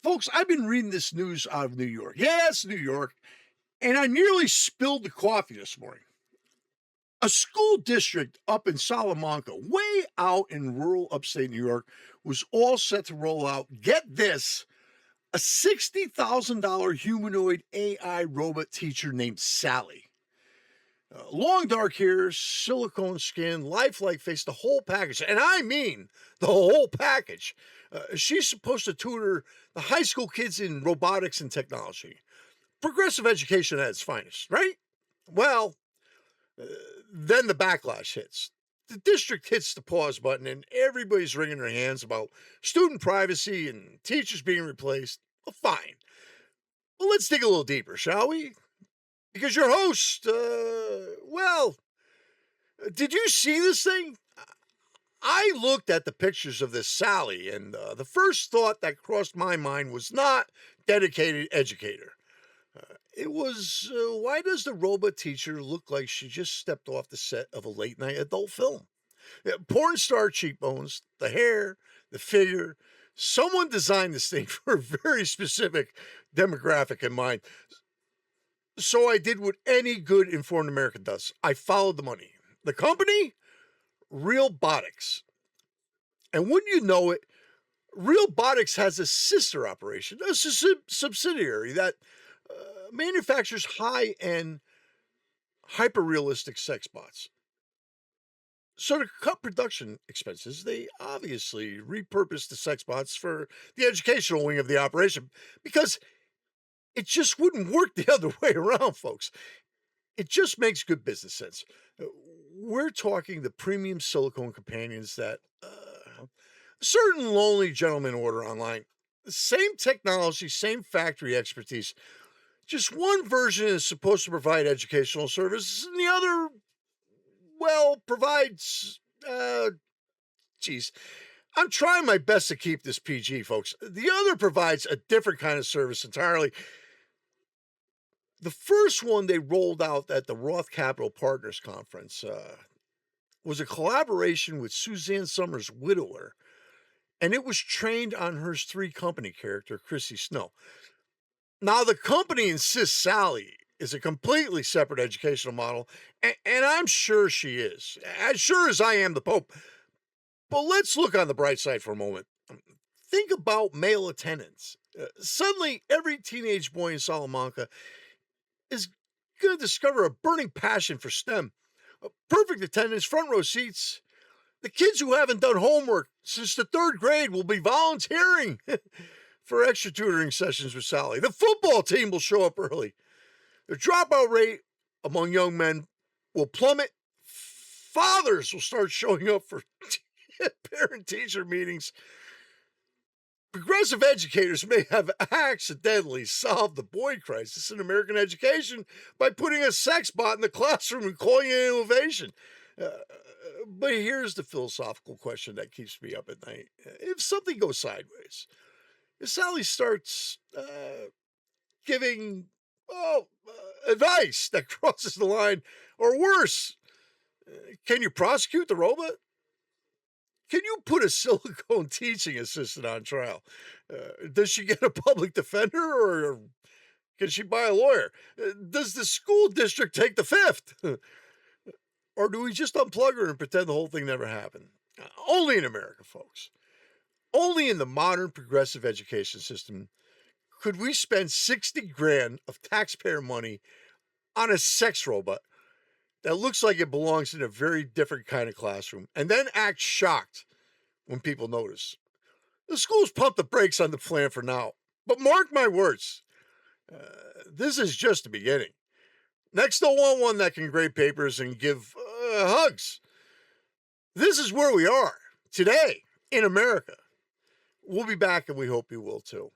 Folks, I've been reading this news out of New York. Yes, New York. And I nearly spilled the coffee this morning. A school district up in Salamanca, way out in rural upstate New York, was all set to roll out, get this, a $60,000 humanoid AI robot teacher named Sally. Long dark hair, silicone skin, lifelike face, the whole package. And I mean the whole package. She's supposed to tutor the high school kids in robotics and technology. Progressive education at its finest, right? Well, uh, then the backlash hits. The district hits the pause button and everybody's wringing their hands about student privacy and teachers being replaced. Well, fine. Well, let's dig a little deeper, shall we? Because your host, did you see this thing? I looked at the pictures of this Sally, and the first thought that crossed my mind was not dedicated educator. It was, why does the robot teacher look like she just stepped off the set of a late night adult film? Porn star cheekbones, the hair, the figure. Someone designed this thing for a very specific demographic in mind. So I did what any good informed American does. I followed the money. The company, Realbotics. And wouldn't you know it, Realbotics has a sister operation, a subsidiary that manufactures high-end, hyper-realistic sex bots. So to cut production expenses, they obviously repurposed the sex bots for the educational wing of the operation because it just wouldn't work the other way around, folks. It just makes good business sense. We're talking the premium silicone companions that certain lonely gentlemen order online. Same technology, same factory expertise. Just one version is supposed to provide educational services, and the other, well, provides, geez, I'm trying my best to keep this PG, folks. The other provides a different kind of service entirely. The first one they rolled out at the Roth Capital Partners Conference was a collaboration with Suzanne Summers' widower, and it was trained on her Three's Company character, Chrissy Snow. Now, the company insists Sally is a completely separate educational model, and I'm sure she is, as sure as I am the Pope. But let's look on the bright side for a moment. Think about male attendance. Suddenly, every teenage boy in Salamanca is going to discover a burning passion for STEM. Perfect attendance, front row seats. The kids who haven't done homework since the third grade will be volunteering for extra tutoring sessions with Sally. The football team will show up early. The dropout rate among young men will plummet. Fathers will start showing up for parent-teacher meetings. Progressive educators may have accidentally solved the boy crisis in American education by putting a sex bot in the classroom and calling it innovation. But here's the philosophical question that keeps me up at night. If something goes sideways, if Sally starts giving advice that crosses the line, or worse, can you prosecute the robot? Can you put a silicone teaching assistant on trial? Does she get a public defender, or can she buy a lawyer? Does the school district take the fifth? Or do we just unplug her and pretend the whole thing never happened? Only in America, folks. Only in the modern progressive education system could we spend 60 grand of taxpayer money on a sex robot that looks like it belongs in a very different kind of classroom and then act shocked when people notice. The schools pump the brakes on the plan for now. But mark my words, this is just the beginning. Next, they'll want one that can grade papers and give hugs. This is where we are today in America. We'll be back, and we hope you will too.